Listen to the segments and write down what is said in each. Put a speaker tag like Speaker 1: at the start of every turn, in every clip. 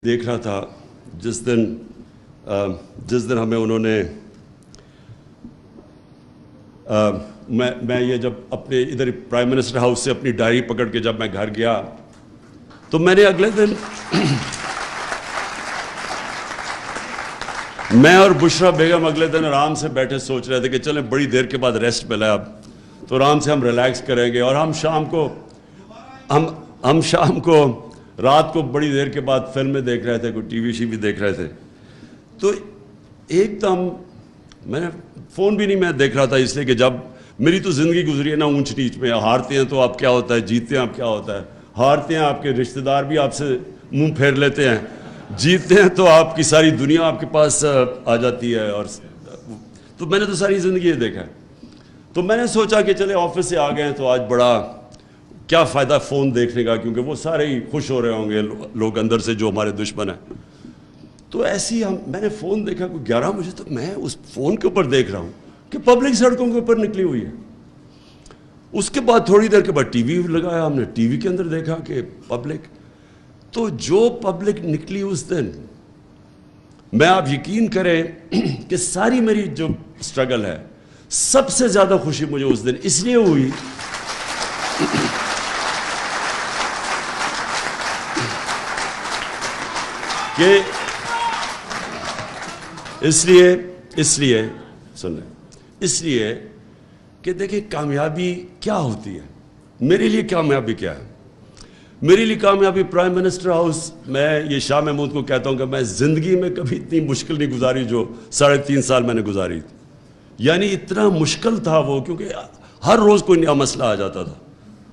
Speaker 1: دیکھ رہا تھا جس دن ہمیں انہوں نے میں یہ جب اپنے ادھر پرائم منسٹر ہاؤس سے اپنی ڈائری پکڑ کے جب میں گھر گیا تو میں نے اگلے دن میں اور بشرا بیگم اگلے دن آرام سے بیٹھے سوچ رہے تھے کہ چلیں بڑی دیر کے بعد ریسٹ ملا ہے اب تو آرام سے ہم ریلیکس کریں گے، اور ہم شام کو رات کو بڑی دیر کے بعد فلمیں دیکھ رہے تھے، کوئی ٹی وی بھی دیکھ رہے تھے، تو ایک دم میں نے فون بھی نہیں میں دیکھ رہا تھا، اس لیے کہ جب میری تو زندگی گزری ہے نا اونچ نیچ میں، ہارتے ہیں تو آپ کیا ہوتا ہے، جیتتے ہیں آپ کیا ہوتا ہے، ہارتے ہیں آپ کے رشتہ دار بھی آپ سے منہ پھیر لیتے ہیں، جیتتے ہیں تو آپ کی ساری دنیا آپ کے پاس آ جاتی ہے، اور تو میں نے تو ساری زندگی یہ دیکھا ہے، تو میں نے سوچا کہ چلے آفس سے آ گئے ہیں تو آج بڑا کیا فائدہ فون دیکھنے کا، کیونکہ وہ سارے ہی خوش ہو رہے ہوں گے لوگ اندر سے جو ہمارے دشمن ہیں. تو ایسی میں نے فون دیکھا کوئی 11 بجے، تو میں اس فون کے اوپر دیکھ رہا ہوں کہ پبلک سڑکوں کے اوپر نکلی ہوئی ہے. اس کے بعد تھوڑی دیر کے بعد ٹی وی لگایا، ہم نے ٹی وی کے اندر دیکھا کہ پبلک، تو جو پبلک نکلی اس دن، میں آپ یقین کریں کہ ساری میری جو سٹرگل ہے سب سے زیادہ خوشی مجھے اس دن اس لیے ہوئی کہ اس لیے کہ دیکھیں کامیابی کیا ہوتی ہے. میرے لیے کامیابی کیا ہے؟ میرے لیے کامیابی پرائم منسٹر ہاؤس، میں یہ شاہ محمود کو کہتا ہوں کہ میں زندگی میں کبھی اتنی مشکل نہیں گزاری جو 3.5 سال میں نے گزاری تھی. یعنی اتنا مشکل تھا وہ، کیونکہ ہر روز کوئی نیا مسئلہ آ جاتا تھا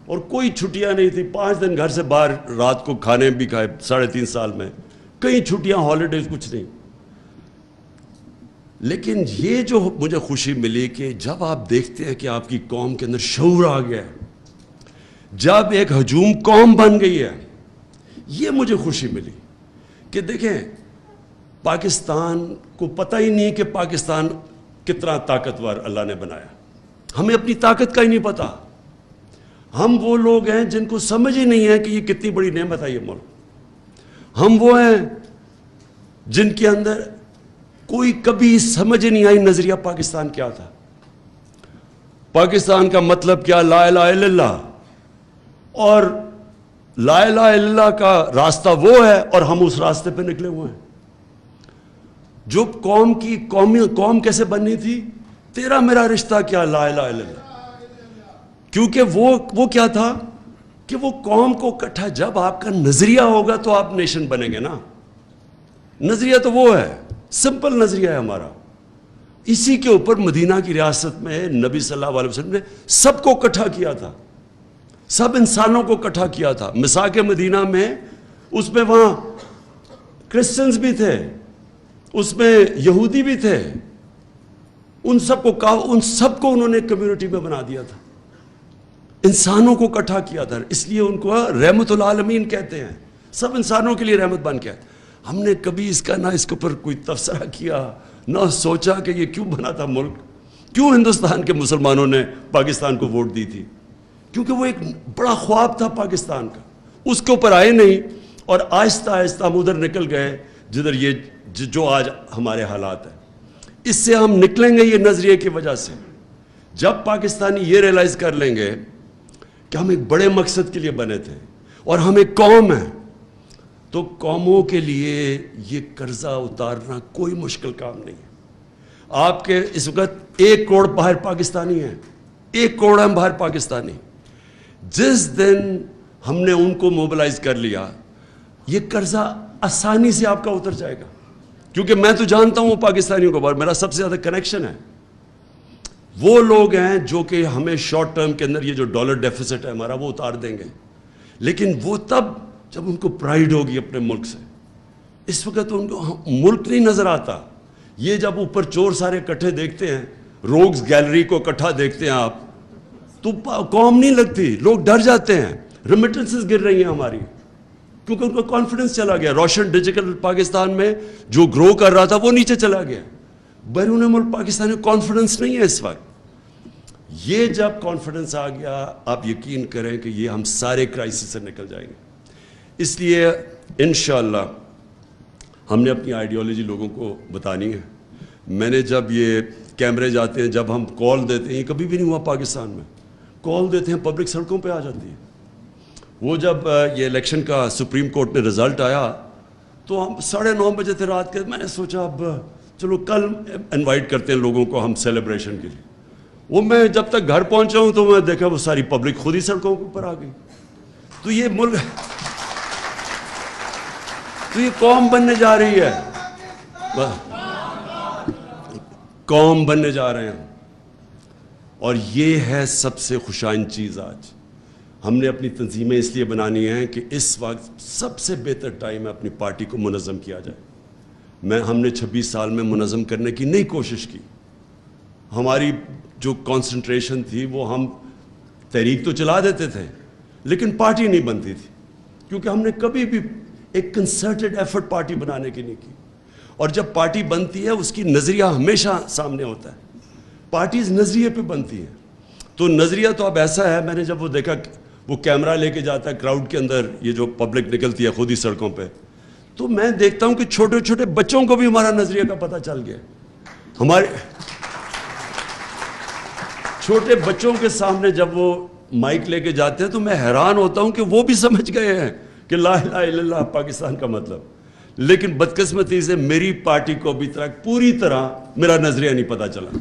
Speaker 1: اور کوئی چھٹیاں نہیں تھی. 5 دن گھر سے باہر رات کو کھانے بھی کھائے 3.5 سال میں، کئی چھٹیاں ہالیڈیز کچھ نہیں. لیکن یہ جو مجھے خوشی ملی کہ جب آپ دیکھتے ہیں کہ آپ کی قوم کے اندر شعور آ گیا ہے، جب ایک ہجوم قوم بن گئی ہے، یہ مجھے خوشی ملی کہ دیکھیں پاکستان کو پتہ ہی نہیں کہ پاکستان کتنا طاقتور اللہ نے بنایا. ہمیں اپنی طاقت کا ہی نہیں پتا. ہم وہ لوگ ہیں جن کو سمجھ ہی نہیں ہے کہ یہ کتنی بڑی نعمت ہے یہ ملک. ہم وہ ہیں جن کے اندر کوئی کبھی سمجھ نہیں آئی نظریہ پاکستان کیا تھا. پاکستان کا مطلب کیا؟ لا الہ الا اللہ. اور لا الہ الا اللہ کا راستہ وہ ہے اور ہم اس راستے پہ نکلے ہوئے ہیں. جو قوم کیسے بننی تھی؟ تیرا میرا رشتہ کیا؟ لا الہ الا اللہ. کیونکہ وہ کیا تھا کہ وہ قوم کو اکٹھا، جب آپ کا نظریہ ہوگا تو آپ نیشن بنیں گے نا. نظریہ تو وہ ہے، سمپل نظریہ ہے ہمارا. اسی کے اوپر مدینہ کی ریاست میں نبی صلی اللہ علیہ وسلم نے سب کو اکٹھا کیا تھا، سب انسانوں کو اکٹھا کیا تھا. مساق مدینہ میں، اس میں وہاں کرسچنز بھی تھے، اس میں یہودی بھی تھے، ان سب کو انہوں نے کمیونٹی میں بنا دیا تھا، انسانوں کو اکٹھا کیا تھا. اس لیے ان کو رحمت العالمین کہتے ہیں، سب انسانوں کے لیے رحمت بن کے. ہم نے کبھی اس کے اوپر کوئی تبصرہ کیا، نہ سوچا کہ یہ کیوں بنا تھا ملک، کیوں ہندوستان کے مسلمانوں نے پاکستان کو ووٹ دی تھی. کیونکہ وہ ایک بڑا خواب تھا پاکستان کا، اس کے اوپر آئے نہیں، اور آہستہ آہستہ ہم ادھر نکل گئے جدھر یہ جو آج ہمارے حالات ہیں. اس سے ہم نکلیں گے یہ نظریے کی وجہ سے، جب پاکستانی یہ ریلائز کر لیں گے کہ ہم ایک بڑے مقصد کے لیے بنے تھے اور ہم ایک قوم ہیں. تو قوموں کے لیے یہ قرضہ اتارنا کوئی مشکل کام نہیں ہے. آپ کے اس وقت 1 کروڑ باہر پاکستانی ہیں، 1 کروڑ ہم باہر پاکستانی. جس دن ہم نے ان کو موبلائز کر لیا، یہ قرضہ آسانی سے آپ کا اتر جائے گا. کیونکہ میں تو جانتا ہوں وہ پاکستانیوں کو، میرا سب سے زیادہ کنیکشن ہے. وہ لوگ ہیں جو کہ ہمیں شارٹ ٹرم کے اندر یہ جو ڈالر ڈیفیسٹ ہے ہمارا وہ اتار دیں گے، لیکن وہ تب جب ان کو پرائیڈ ہوگی اپنے ملک سے. اس وقت ان کو ملک نہیں نظر آتا. یہ جب اوپر چور سارے اکٹھے دیکھتے ہیں، روگز گیلری کو اکٹھا دیکھتے ہیں آپ، تو قوم نہیں لگتی، لوگ ڈر جاتے ہیں. ریمیٹنسز گر رہی ہیں ہماری، کیونکہ ان کا کانفیڈنس چلا گیا. روشن ڈیجیٹل پاکستان میں جو گرو کر رہا تھا وہ نیچے چلا گیا. بیرون ملک پاکستان میں کانفیڈنس نہیں ہے اس وقت. یہ جب کانفیڈنس آ گیا، آپ یقین کریں کہ یہ ہم سارے کرائسس سے نکل جائیں گے. اس لیے انشاءاللہ ہم نے اپنی آئیڈیالوجی لوگوں کو بتانی ہے. میں نے جب یہ کیمرے جاتے ہیں, جب ہم کال دیتے ہیں, یہ کبھی بھی نہیں ہوا پاکستان میں, کال دیتے ہیں پبلک سڑکوں پہ آ جاتی ہے. وہ جب یہ الیکشن کا سپریم کورٹ میں رزلٹ آیا تو ہم 9:30 بجے تھے رات کے. میں نے سوچا اب چلو کل انوائٹ کرتے ہیں لوگوں کو ہم سیلیبریشن کے لیے. وہ میں جب تک گھر پہنچا ہوں تو میں دیکھا وہ ساری پبلک خود ہی سڑکوں کے اوپر آ گئی. تو یہ ملک, تو یہ قوم بننے جا رہی ہے, قوم بننے جا رہے ہیں. اور یہ ہے سب سے خوشائن چیز. آج ہم نے اپنی تنظیمیں اس لیے بنانی ہیں کہ اس وقت سب سے بہتر ٹائم ہے اپنی پارٹی کو منظم کیا جائے. ہم نے 26 سال میں منظم کرنے کی نہیں کوشش کی. ہماری جو کانسنٹریشن تھی وہ ہم تحریک تو چلا دیتے تھے لیکن پارٹی نہیں بنتی تھی, کیونکہ ہم نے کبھی بھی ایک کنسرٹڈ ایفرٹ پارٹی بنانے کی نہیں کی. اور جب پارٹی بنتی ہے اس کی نظریہ ہمیشہ سامنے ہوتا ہے. پارٹیز نظریے پہ بنتی ہیں. تو نظریہ تو اب ایسا ہے, میں نے جب وہ دیکھا وہ کیمرہ لے کے جاتا ہے کراؤڈ کے اندر, یہ جو پبلک نکلتی ہے خود ہی سڑکوں پہ, تو میں دیکھتا ہوں کہ چھوٹے چھوٹے بچوں کو بھی ہمارا نظریہ کا پتہ چل گیا. ہمارے چھوٹے بچوں کے سامنے جب وہ مائک لے کے جاتے ہیں تو میں حیران ہوتا ہوں کہ وہ بھی سمجھ گئے ہیں کہ لا الہ الا اللہ پاکستان کا مطلب. لیکن بدقسمتی سے میری پارٹی کو ابھی تک پوری طرح میرا نظریہ نہیں پتہ چلا.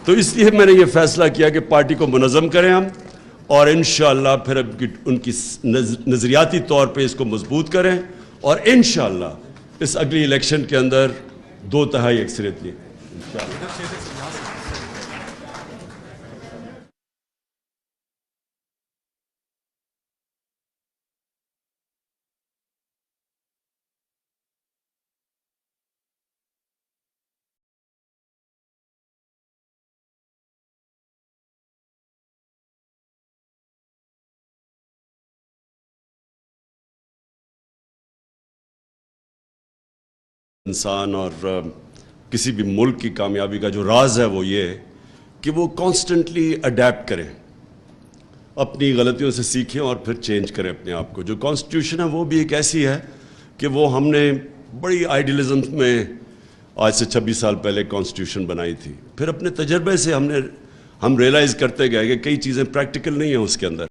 Speaker 1: تو اس لیے میں نے یہ فیصلہ کیا کہ پارٹی کو منظم کریں ہم, اور انشاءاللہ پھر ان کی نظریاتی طور پہ اس کو مضبوط کریں, اور انشاءاللہ اس اگلی الیکشن کے اندر 2/3 اکثریت لیں انشاءاللہ. انسان اور کسی بھی ملک کی کامیابی کا جو راز ہے وہ یہ ہے کہ وہ کانسٹنٹلی اڈیپٹ کریں, اپنی غلطیوں سے سیکھیں اور پھر چینج کریں اپنے آپ کو. جو کانسٹیٹیوشن ہے وہ بھی ایک ایسی ہے کہ وہ ہم نے بڑی آئیڈیلزم میں آج سے 26 سال پہلے کانسٹیٹیوشن بنائی تھی. پھر اپنے تجربے سے ہم ریئلائز کرتے گئے کہ کئی چیزیں پریکٹیکل نہیں ہیں اس کے اندر.